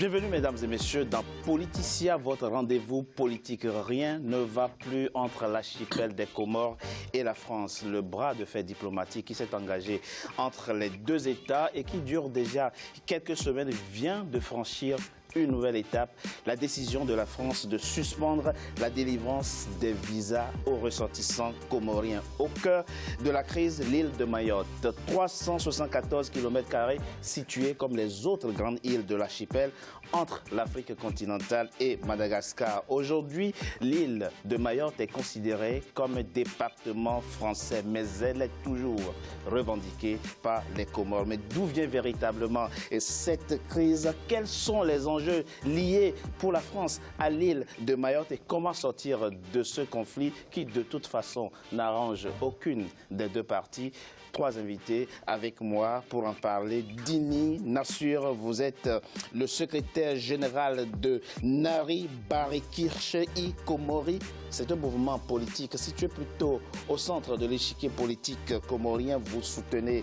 Bienvenue mesdames et messieurs dans Politicia, votre rendez-vous politique. Rien ne va plus entre l'archipel des Comores et la France. Le bras de fer diplomatique qui s'est engagé entre les deux États et qui dure déjà quelques semaines vient de franchir une nouvelle étape, la décision de la France de suspendre la délivrance des visas aux ressortissants comoriens. Au cœur de la crise, l'île de Mayotte, 374 km² située comme les autres grandes îles de l'archipel entre l'Afrique continentale et Madagascar. Aujourd'hui, l'île de Mayotte est considérée comme un département français, mais elle est toujours revendiquée par les Comores. Mais d'où vient véritablement cette crise? Quels sont les enjeux liés pour la France à l'île de Mayotte et comment sortir de ce conflit qui de toute façon n'arrange aucune des deux parties? Trois invités avec moi pour en parler. Dini Nassur, vous êtes le secrétaire général de Nari Barikirche I Komori. C'est un mouvement politique situé plutôt au centre de l'échiquier politique comorien. Vous soutenez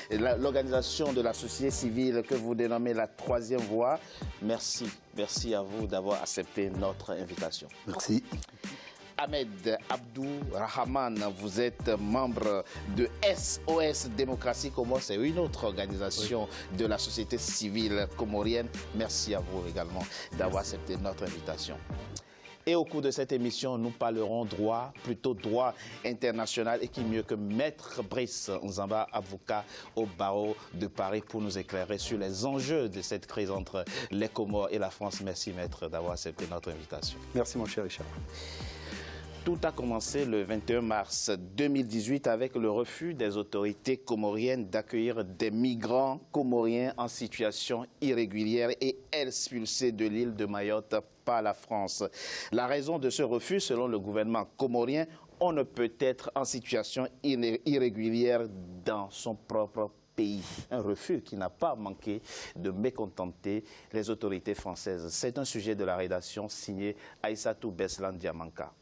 l'organisation de la société civile que vous dénommez la Troisième Voie. Merci. Merci à vous d'avoir accepté notre invitation. Merci. Ahmed Abdou Rahman, vous êtes membre de SOS Démocratie Comore, c'est une autre organisation de la société civile comorienne. Merci à vous également d'avoir accepté notre invitation. Et au cours de cette émission, nous parlerons droit, plutôt droit international, et qui mieux que Maître Brice Nzamba, avocat au barreau de Paris, pour nous éclairer sur les enjeux de cette crise entre les Comores et la France. Merci Maître d'avoir accepté notre invitation. Merci mon cher Richard. Tout a commencé le 21 mars 2018 avec le refus des autorités comoriennes d'accueillir des migrants comoriens en situation irrégulière et expulsés de l'île de Mayotte par la France. La raison de ce refus, selon le gouvernement comorien, on ne peut être en situation irrégulière dans son propre pays. Un refus qui n'a pas manqué de mécontenter les autorités françaises. C'est un sujet de la rédaction signé Aïssatou Beslan Diamanka.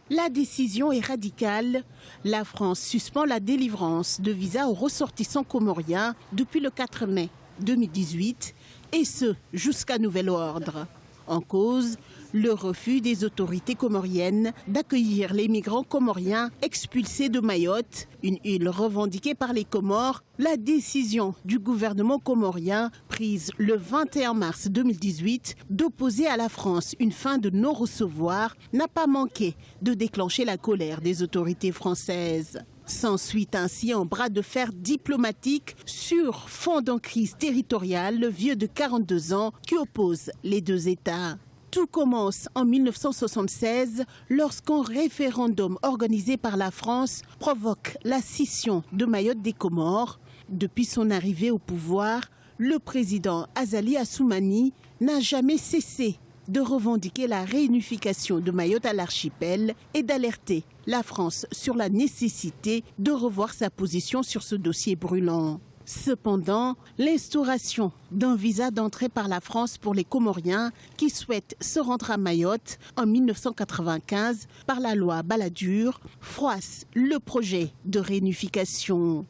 La décision est radicale. La France suspend la délivrance de visas aux ressortissants comoriens depuis le 4 mai 2018, et ce, jusqu'à nouvel ordre. En cause, le refus des autorités comoriennes d'accueillir les migrants comoriens expulsés de Mayotte, une île revendiquée par les Comores. La décision du gouvernement comorien, prise le 21 mars 2018, d'opposer à la France une fin de non-recevoir, n'a pas manqué de déclencher la colère des autorités françaises. S'ensuit ainsi un bras de fer diplomatique sur fond d'une crise territoriale vieux de 42 ans qui oppose les deux États. Tout commence en 1976 lorsqu'un référendum organisé par la France provoque la scission de Mayotte des Comores. Depuis son arrivée au pouvoir, le président Azali Assoumani n'a jamais cessé de revendiquer la réunification de Mayotte à l'archipel et d'alerter la France sur la nécessité de revoir sa position sur ce dossier brûlant. Cependant, l'instauration d'un visa d'entrée par la France pour les Comoriens qui souhaitent se rendre à Mayotte en 1995 par la loi Balladur froisse le projet de réunification.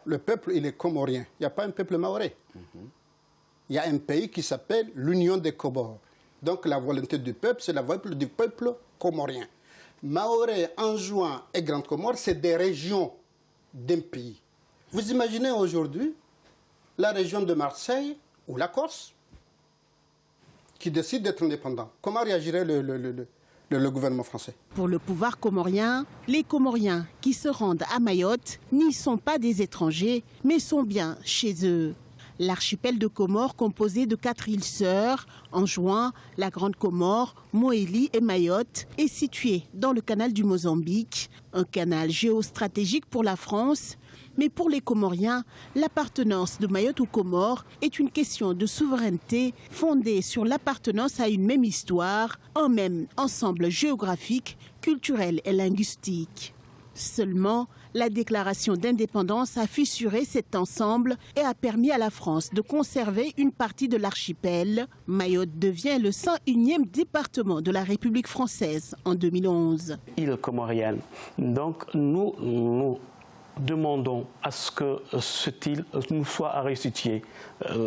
Le peuple, il est comorien. Il n'y a pas un peuple maoré. Il y a un pays qui s'appelle l'Union des Comores. Donc la volonté du peuple, c'est la volonté du peuple comorien. Maoré, Anjouan et Grande Comore, c'est des régions d'un pays. Vous imaginez aujourd'hui la région de Marseille ou la Corse qui décide d'être indépendant. Comment réagirait le gouvernement français? Pour le pouvoir comorien, les Comoriens qui se rendent à Mayotte n'y sont pas des étrangers, mais sont bien chez eux. L'archipel de Comores, composé de 4 îles sœurs, Anjouan, la Grande Comore, Moélie et Mayotte, est situé dans le canal du Mozambique, un canal géostratégique pour la France. Mais pour les Comoriens, l'appartenance de Mayotte aux Comores est une question de souveraineté fondée sur l'appartenance à une même histoire, un même ensemble géographique, culturel et linguistique. Seulement, la déclaration d'indépendance a fissuré cet ensemble et a permis à la France de conserver une partie de l'archipel. Mayotte devient le 101e département de la République française en 2011. Île comorienne. Donc nous demandons à ce que cette île nous soit restituée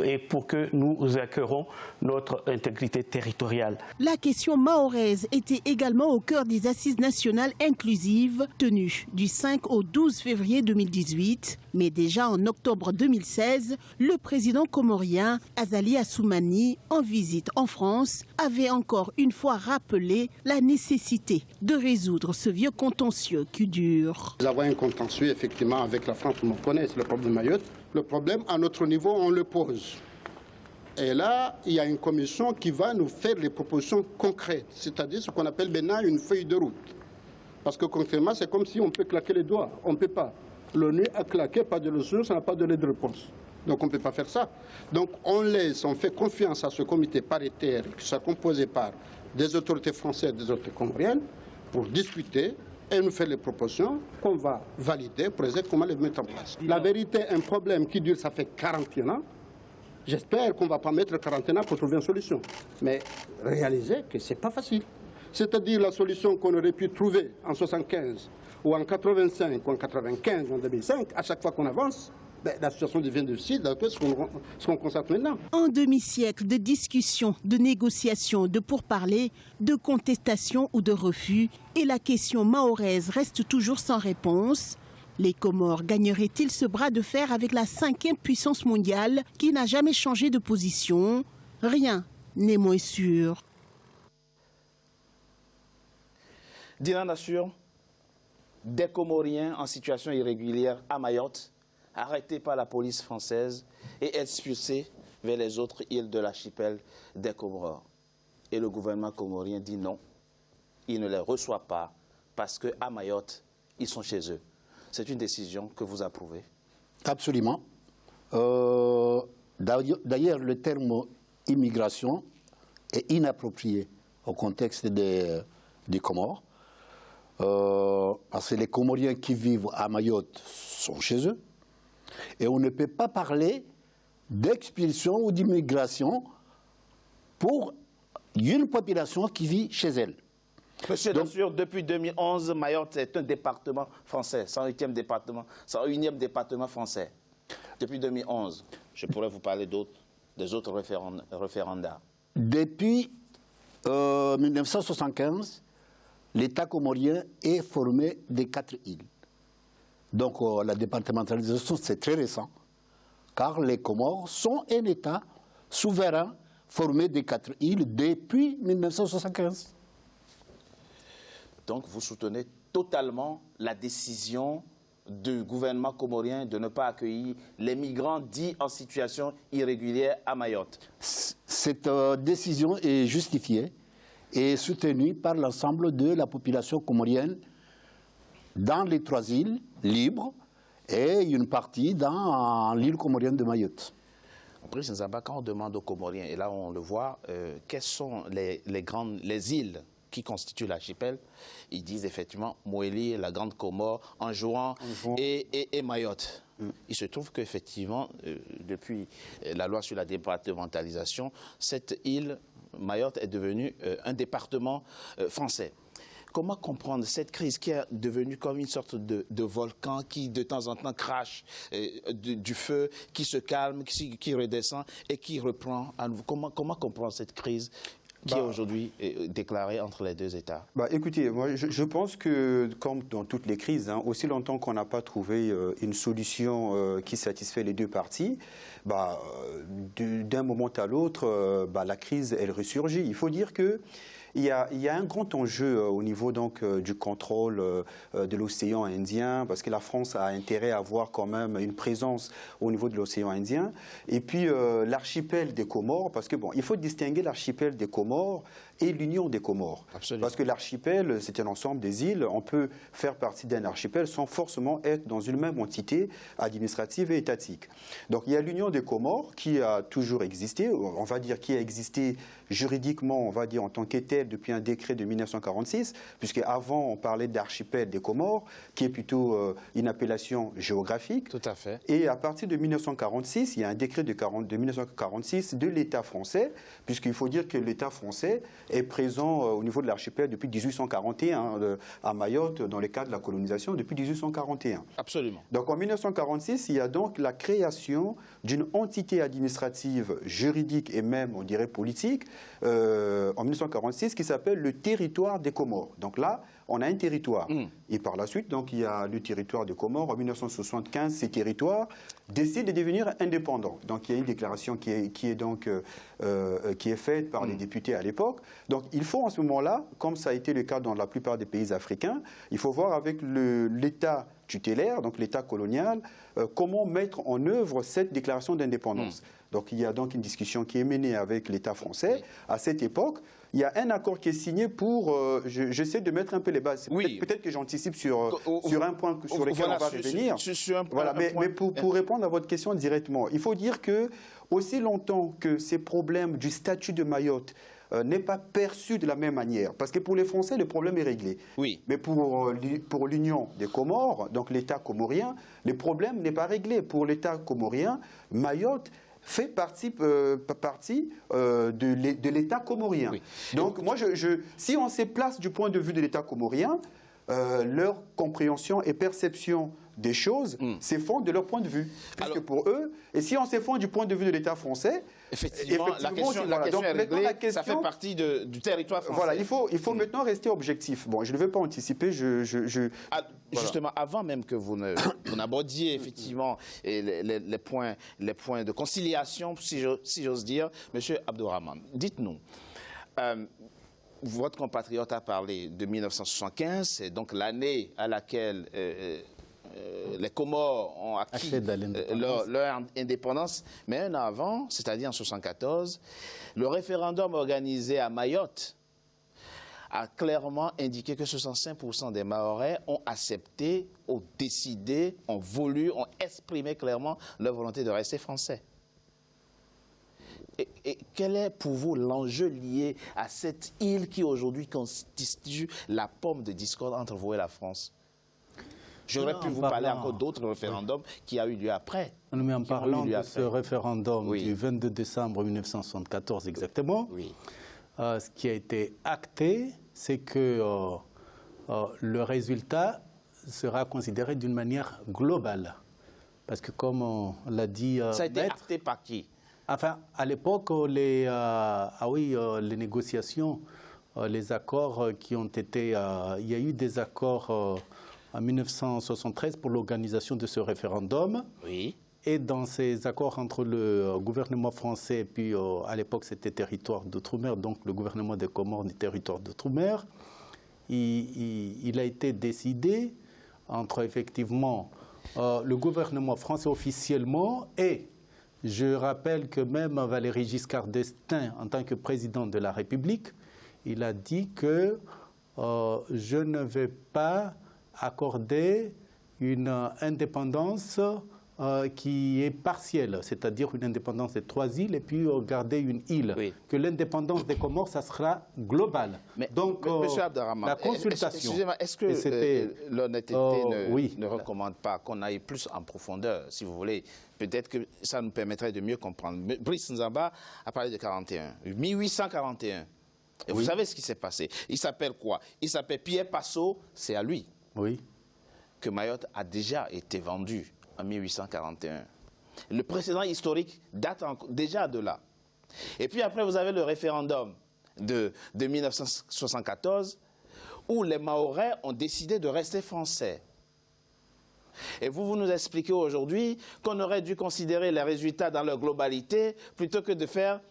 et pour que nous acquérons notre intégrité territoriale. La question mahoraise était également au cœur des assises nationales inclusives tenues du 5 au 12 février 2018. Mais déjà en octobre 2016, le président comorien Azali Assoumani, en visite en France, avait encore une fois rappelé la nécessité de résoudre ce vieux contentieux qui dure. Nous avons un contentieux effectivement avec la France, on connaît, c'est le problème de Mayotte. Le problème, à notre niveau, on le pose. Et là, il y a une commission qui va nous faire les propositions concrètes, c'est-à-dire ce qu'on appelle maintenant une feuille de route. Parce que concrètement, c'est comme si on peut claquer les doigts. On ne peut pas. L'ONU a claqué, pas de leçon, ça n'a pas donné de réponse. Donc on ne peut pas faire ça. Donc on fait confiance à ce comité paritaire qui sera composé par des autorités françaises et des autorités comoriennes pour discuter et nous faire les propositions qu'on va valider pour essayer comment les mettre en place. La vérité, un problème qui dure, ça fait 41 ans. J'espère qu'on ne va pas mettre 41 ans pour trouver une solution. Mais réaliser que ce n'est pas facile. C'est-à-dire la solution qu'on aurait pu trouver en 1975 ou en 85 ou en 95 ou en 2005, à chaque fois qu'on avance, la situation devient difficile, d'après ce qu'on constate maintenant. En demi-siècle de discussions, de négociations, de pourparlers, de contestations ou de refus, et la question mahoraise reste toujours sans réponse. Les Comores gagneraient-ils ce bras de fer avec la 5e puissance mondiale qui n'a jamais changé de position? Rien n'est moins sûr. Dina Nassur, des Comoriens en situation irrégulière à Mayotte, arrêtés par la police française et expulsés vers les autres îles de l'archipel des Comores. Et le gouvernement comorien dit non, il ne les reçoit pas parce qu'à Mayotte, ils sont chez eux. C'est une décision que vous approuvez? Absolument. D'ailleurs, le terme immigration est inapproprié au contexte des Comores. Parce que les Comoriens qui vivent à Mayotte sont chez eux. Et on ne peut pas parler d'expulsion ou d'immigration pour une population qui vit chez elle. Monsieur Nassur, depuis 2011, Mayotte est un département français, 108e département français. Depuis 2011, je pourrais vous parler des autres référendats. Depuis 1975, l'État comorien est formé de 4 îles. Donc la départementalisation, c'est très récent, car les Comores sont un État souverain formé de 4 îles depuis 1975. Donc vous soutenez totalement la décision du gouvernement comorien de ne pas accueillir les migrants dits en situation irrégulière à Mayotte? Cette décision est justifiée et soutenue par l'ensemble de la population comorienne dans les 3 îles libres et une partie dans l'île comorienne de Mayotte. Après, quand on demande aux Comoriens, et là on le voit, quelles sont les îles qui constituent l'archipel, ils disent effectivement Moélie, la Grande Comore, Anjouan et Mayotte. Il se trouve qu'effectivement, depuis la loi sur la départementalisation, cette île, Mayotte, est devenue un département français. Comment comprendre cette crise qui est devenue comme une sorte de volcan qui de temps en temps crache du feu, qui se calme, qui redescend et qui reprend à nouveau? Comment comprendre cette crise qui est aujourd'hui déclarée entre les 2 États? Écoutez, moi je pense que comme dans toutes les crises, aussi longtemps qu'on n'a pas trouvé une solution qui satisfait les 2 parties, d'un moment à l'autre, la crise elle ressurgit. Il faut dire que il y a un grand enjeu au niveau donc du contrôle de l'océan Indien, parce que la France a intérêt à avoir quand même une présence au niveau de l'océan Indien. Et puis l'archipel des Comores, parce que il faut distinguer l'archipel des Comores et l'Union des Comores. Absolument. Parce que l'archipel, c'est un ensemble des îles. On peut faire partie d'un archipel sans forcément être dans une même entité administrative et étatique. Donc il y a l'Union des Comores qui a toujours existé, on va dire qui a existé juridiquement, on va dire, en tant qu'était depuis un décret de 1946, puisque avant on parlait d'archipel des Comores, qui est plutôt une appellation géographique. Tout à fait. Et à partir de 1946, il y a un décret de 1946 de l'État français, puisqu'il faut dire que l'État français est présent au niveau de l'archipel depuis 1841, à Mayotte, dans le cadre de la colonisation, depuis 1841. Absolument. Donc en 1946, il y a donc la création d'une entité administrative, juridique et même, on dirait, politique, en 1946, qui s'appelle le territoire des Comores. Donc là, on a un territoire. Et par la suite, donc, il y a le territoire des Comores. En 1975, ces territoires décident de devenir indépendants. Donc il y a une déclaration qui est faite par les députés à l'époque. Donc il faut en ce moment-là, comme ça a été le cas dans la plupart des pays africains, il faut voir avec l'État tutélaire, donc l'État colonial, comment mettre en œuvre cette déclaration d'indépendance. Donc il y a donc une discussion qui est menée avec l'État français. À cette époque, il y a un accord qui est signé pour... j'essaie de mettre un peu les bases. Peut-être que j'anticipe sur un point sur lequel on va revenir. Mais pour répondre à votre question directement, il faut dire que aussi longtemps que ces problèmes du statut de Mayotte n'est pas perçu de la même manière. Parce que pour les Français, le problème est réglé. Oui. Mais pour l'Union des Comores, donc l'État comorien, le problème n'est pas réglé. Pour l'État comorien, Mayotte fait partie de l'État comorien. Oui. Donc moi, si on se place du point de vue de l'État comorien, leur compréhension et perception des choses s'effondrent de leur point de vue. Puisque alors, pour eux, et si on s'effondre du point de vue de l'État français, effectivement la question est réglée, ça fait partie du territoire français. Voilà, il faut maintenant rester objectif. Bon, je ne vais pas anticiper. Justement, avant même que vous n'abordiez effectivement les points de conciliation, si j'ose dire, Monsieur Abdourahmane, dites-nous, votre compatriote a parlé de 1975, c'est donc l'année à laquelle les Comores ont acquis leur indépendance, mais un an avant, c'est-à-dire en 1974, le référendum organisé à Mayotte a clairement indiqué que 65% des Mahorais ont accepté, ont décidé, ont voulu, ont exprimé clairement leur volonté de rester français. Et quel est pour vous l'enjeu lié à cette île qui aujourd'hui constitue la pomme de discorde entre vous et la France? J'aurais pu vous parler encore d'autres référendums qui a eu lieu après. Mais en parlant de ce référendum du 22 décembre 1974 exactement, ce qui a été acté, c'est que le résultat sera considéré d'une manière globale. Parce que comme on l'a dit... ça a été acté par qui? Enfin, à l'époque, les négociations, les accords qui ont été... il y a eu des accords en 1973 pour l'organisation de ce référendum. Oui. Et dans ces accords entre le gouvernement français et puis à l'époque c'était territoire d'outre-mer, donc le gouvernement des Comores du territoire d'outre-mer, il a été décidé entre effectivement le gouvernement français officiellement et je rappelle que même Valéry Giscard d'Estaing, en tant que président de la République, il a dit que je ne vais pas accorder une indépendance qui est partielle, c'est-à-dire une indépendance de 3 îles et puis garder une île. Oui. Que l'indépendance des Comores, ça sera global. Mais, donc, Monsieur Abdourahmane, la consultation... Excusez-moi, est-ce que l'honnêteté ne recommande pas qu'on aille plus en profondeur, si vous voulez? Peut-être que ça nous permettrait de mieux comprendre. Brice Nzamba a parlé de 41, 1841. Et vous savez ce qui s'est passé. Il s'appelle quoi? Il s'appelle Pierre Passot, c'est à lui que Mayotte a déjà été vendue en 1841. Le précédent historique date déjà de là. Et puis après, vous avez le référendum de 1974 où les Mahorais ont décidé de rester français. Et vous nous expliquez aujourd'hui qu'on aurait dû considérer les résultats dans leur globalité plutôt que de faire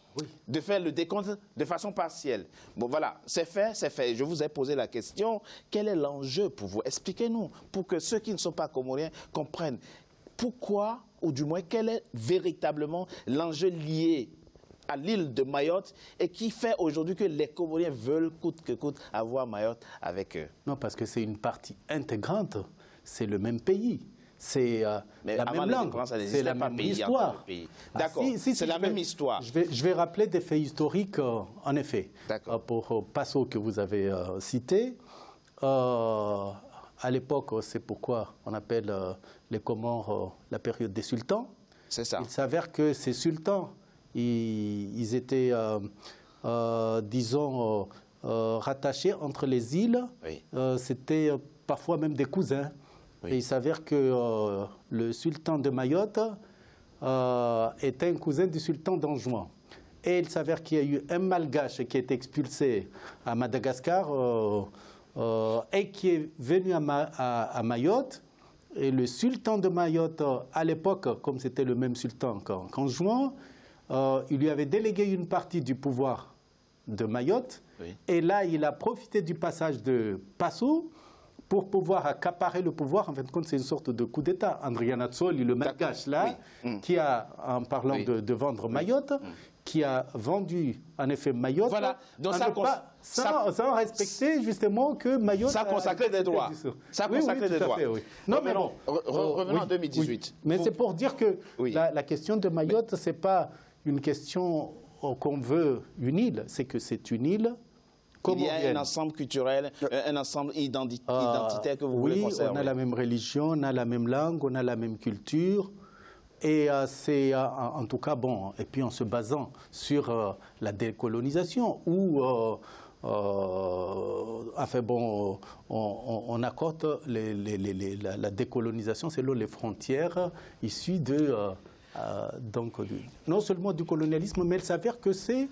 le décompte de façon partielle. Bon voilà, c'est fait, c'est fait. Je vous ai posé la question, quel est l'enjeu pour vous? Expliquez-nous, pour que ceux qui ne sont pas comoriens comprennent pourquoi, ou du moins quel est véritablement l'enjeu lié à l'île de Mayotte et qui fait aujourd'hui que les Comoriens veulent coûte que coûte avoir Mayotte avec eux. Non, parce que c'est une partie intégrante, c'est le même pays. c'est la même langue, c'est la même histoire. D'accord, c'est la même histoire. Je vais rappeler des faits historiques, en effet. Pour Passo que vous avez cité, à l'époque, c'est pourquoi on appelle les Comores la période des sultans. C'est ça. Il s'avère que ces sultans, ils étaient, disons, rattachés entre les îles. Oui. C'était parfois même des cousins. Oui. Et il s'avère que le sultan de Mayotte était un cousin du sultan d'Anjouan. Et il s'avère qu'il y a eu un malgache qui est expulsé à Madagascar et qui est venu à Mayotte. Et le sultan de Mayotte, à l'époque, comme c'était le même sultan qu'Anjouan, il lui avait délégué une partie du pouvoir de Mayotte. Oui. Et là, il a profité du passage de Passo pour pouvoir accaparer le pouvoir. En fin de compte, c'est une sorte de coup d'État. Andriana Tsoli, le malgache là, qui a, en parlant de vendre Mayotte, qui a vendu en effet Mayotte, voilà. Donc sans respecter justement que Mayotte ça consacrait des droits. Ça consacrait des droits. Oui. Non, mais non. Revenons en 2018. Oui. Mais c'est pour dire que la question de Mayotte, c'est pas une question qu'on veut une île, c'est que c'est une île. Il y a un ensemble culturel, un ensemble identitaire que vous voulez conserver. Oui, on a la même religion, on a la même langue, on a la même culture. Et c'est en tout cas bon, et puis en se basant sur la décolonisation, où enfin bon, on accorde la décolonisation selon les frontières issues de donc non seulement du colonialisme, mais il s'avère que c'est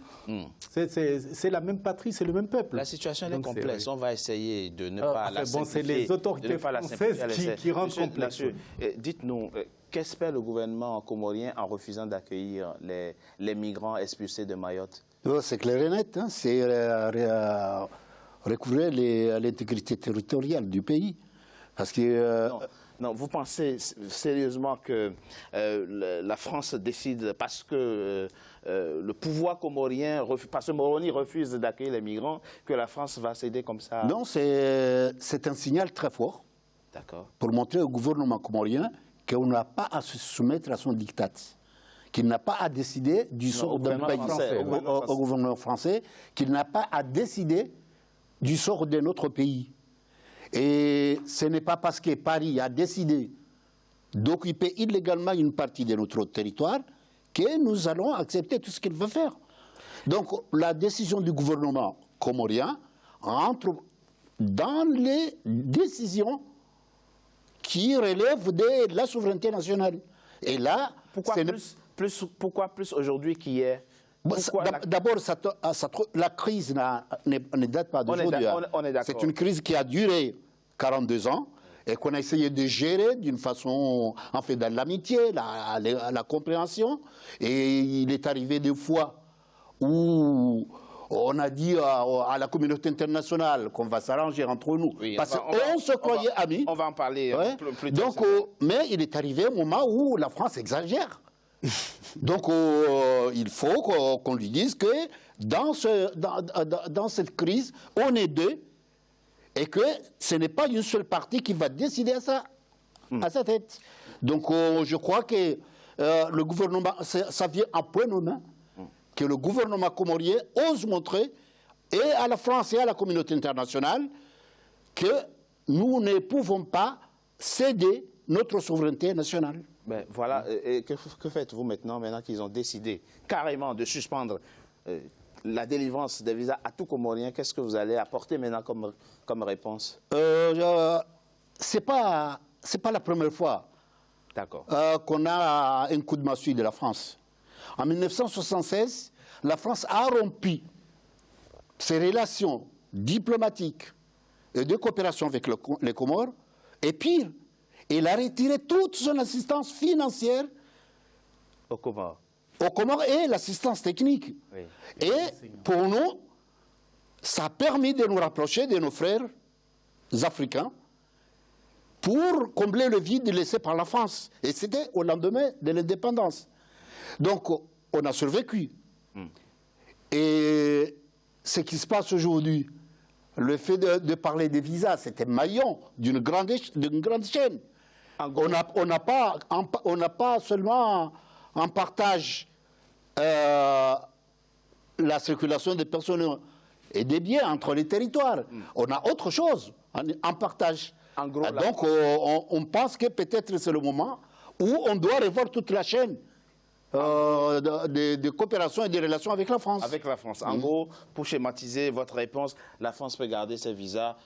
la même patrie, c'est le même peuple. La situation est complexe. On va essayer de ne pas la simplifier. Bon, c'est les autorités françaises qui rendent complexe. Dites-nous, qu'espère le gouvernement comorien en refusant d'accueillir les migrants expulsés de Mayotte? C'est clair et net. Hein. C'est recouvrir à l'intégrité territoriale du pays. Parce que... Non, vous pensez sérieusement que la France décide parce que le pouvoir comorien, parce que Moroni refuse d'accueillir les migrants, que la France va céder comme ça? Non, c'est un signal très fort pour montrer au gouvernement comorien qu'on n'a pas à se soumettre à son diktat, qu'il n'a pas à décider du sort d'un pays, au gouvernement français, qu'il n'a pas à décider du sort de notre pays. Et ce n'est pas parce que Paris a décidé d'occuper illégalement une partie de notre territoire que nous allons accepter tout ce qu'il veut faire. Donc la décision du gouvernement comorien entre dans les décisions qui relèvent de la souveraineté nationale. Et là, pourquoi plus aujourd'hui qu'il y ait... D'abord, la crise ne date pas d'aujourd'hui. C'est une crise qui a duré 42 ans et qu'on a essayé de gérer d'une façon, en fait, dans l'amitié, la compréhension. Et il est arrivé des fois où on a dit à la communauté internationale qu'on va s'arranger entre nous. Oui, parce qu'on se croyait amis. On va en parler plus tard. Donc, mais il est arrivé un moment où la France exagère. Donc, il faut qu'on lui dise que dans cette crise, on est deux et que ce n'est pas une seule partie qui va décider à sa tête. Donc, je crois que le gouvernement, ça vient en point nommé, que le gouvernement comorien ose montrer, et à la France et à la communauté internationale, que nous ne pouvons pas céder notre souveraineté nationale. Ben, voilà, et que faites-vous maintenant qu'ils ont décidé carrément de suspendre la délivrance des visas à tout Comorien? Qu'est-ce que vous allez apporter maintenant comme réponse? C'est pas la première fois qu'on a un coup de massue de la France. En 1976, la France a rompu ses relations diplomatiques et de coopération avec les Comores, et pire, il a retiré toute son assistance financière aux Comores et l'assistance technique. Oui. Et pour nous, ça a permis de nous rapprocher de nos frères africains pour combler le vide laissé par la France. Et c'était au lendemain de l'indépendance. Donc, on a survécu. Et ce qui se passe aujourd'hui, le fait de parler des visas, c'était maillon d'une grande chaîne. On n'a pas seulement en partage la circulation des personnes et des biens entre les territoires. On a autre chose en partage. En gros, donc on pense que peut-être c'est le moment où on doit revoir toute la chaîne de coopération et de relations avec la France. Avec la France. En gros, pour schématiser votre réponse, la France peut garder ses visas.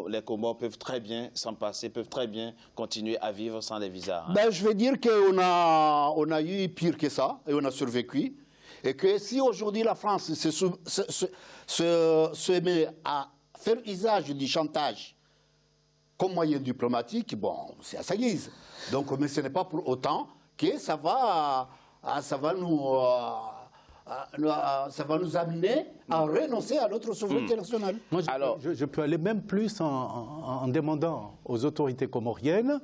Les Comores peuvent très bien s'en passer, peuvent très bien continuer à vivre sans les visas. Ben, je vais dire qu'on a eu pire que ça et on a survécu. Et que si aujourd'hui la France se met à faire usage du chantage comme moyen diplomatique, bon, c'est à sa guise. Donc, mais ce n'est pas pour autant que ça va nous amener à renoncer à notre souveraineté nationale. Moi, je peux aller même plus en demandant aux autorités comoriennes,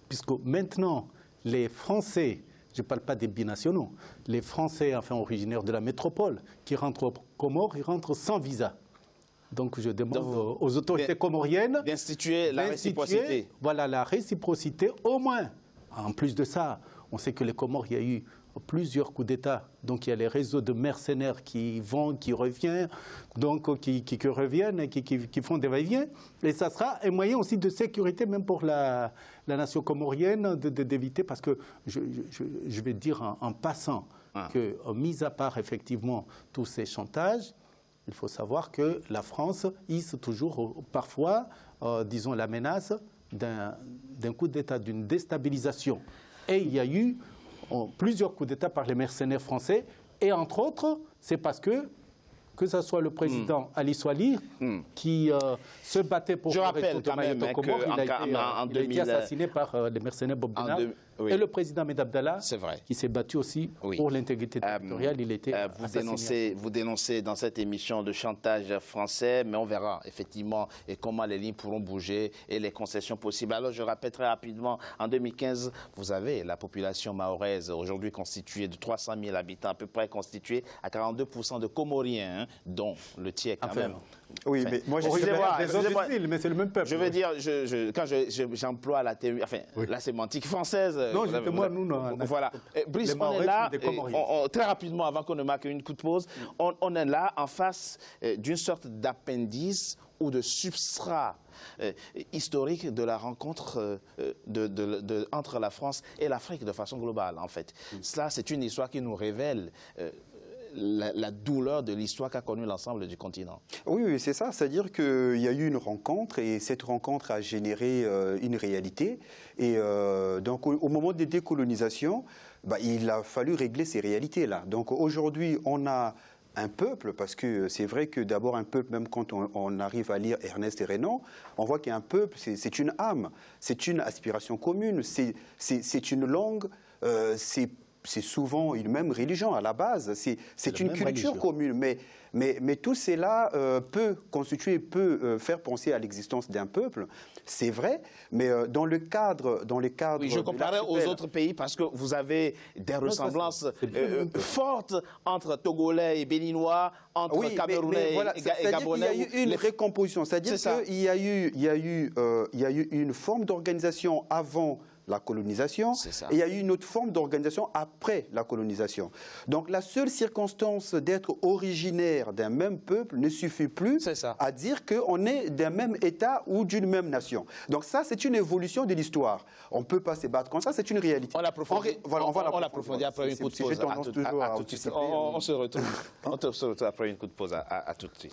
puisque maintenant, les Français, je ne parle pas des binationaux, les Français, enfin originaires de la métropole, qui rentrent aux Comores, ils rentrent sans visa. Donc je demande aux autorités comoriennes d'instituer la réciprocité. Voilà, la réciprocité au moins. En plus de ça, on sait que les Comores, il y a eu plusieurs coups d'État. Donc il y a les réseaux de mercenaires qui vont, qui reviennent, donc qui reviennent et qui font des va-et-vient. Et ça sera un moyen aussi de sécurité, même pour la nation comorienne, d'éviter, parce que je vais dire en passant que, mis à part effectivement tous ces chantages, il faut savoir que la France hisse toujours parfois, disons, la menace d'un coup d'État, d'une déstabilisation. Et il y a eu plusieurs coups d'État par les mercenaires français. Et entre autres, c'est parce que ce soit le président Ali Swali qui se battait pour le retour de Mayotte aux Comores, il a été assassiné par les mercenaires Bob Denard. Et le président Ahmed Abdallah, qui s'est battu aussi pour l'intégrité territoriale, il était assassiné. Vous dénoncez dans cette émission de chantage français, mais on verra effectivement comment les lignes pourront bouger et les concessions possibles. Alors je rappelle très rapidement, en 2015, vous avez la population mahoraise, aujourd'hui constituée de 300 000 habitants, à peu près constituée à 42% de Comoriens, dont le tiers quand même. Oui, mais moi, mais c'est le même peuple. Je veux dire, quand j'emploie la sémantique française. Non, moi, nous, voilà. Brice, on est là, très rapidement, avant qu'on ne marque une coup de pause, on est là en face d'une sorte d'appendice ou de substrat historique de la rencontre entre la France et l'Afrique de façon globale, en fait. Cela, c'est une histoire qui nous révèle la douleur de l'histoire qu'a connue l'ensemble du continent. Oui, c'est ça. C'est-à-dire qu'il y a eu une rencontre et cette rencontre a généré une réalité. Et donc, au moment des décolonisations, il a fallu régler ces réalités-là. Donc, aujourd'hui, on a un peuple, parce que c'est vrai que d'abord un peuple, même quand on arrive à lire Ernest Renan, on voit qu'un peuple, c'est une âme, c'est une aspiration commune, c'est une langue, c'est souvent une même religion à la base, c'est une culture commune, mais tout cela peut faire penser à l'existence d'un peuple, c'est vrai, mais dans le cadre... Oui, je comparais aux autres pays parce que vous avez des ressemblances fortes entre Togolais et Béninois, entre Camerounais et Gabonais. Il y a eu une récomposition, c'est-à-dire qu'il y a eu une forme d'organisation avant la colonisation, et il y a eu une autre forme d'organisation après la colonisation. Donc la seule circonstance d'être originaire d'un même peuple ne suffit plus à dire qu'on est d'un même État ou d'une même nation. Donc ça, c'est une évolution de l'histoire. On ne peut pas se battre comme ça, c'est une réalité. On l'approfondit après une coup de pause. On se retrouve après une coup de pause. À tout de suite.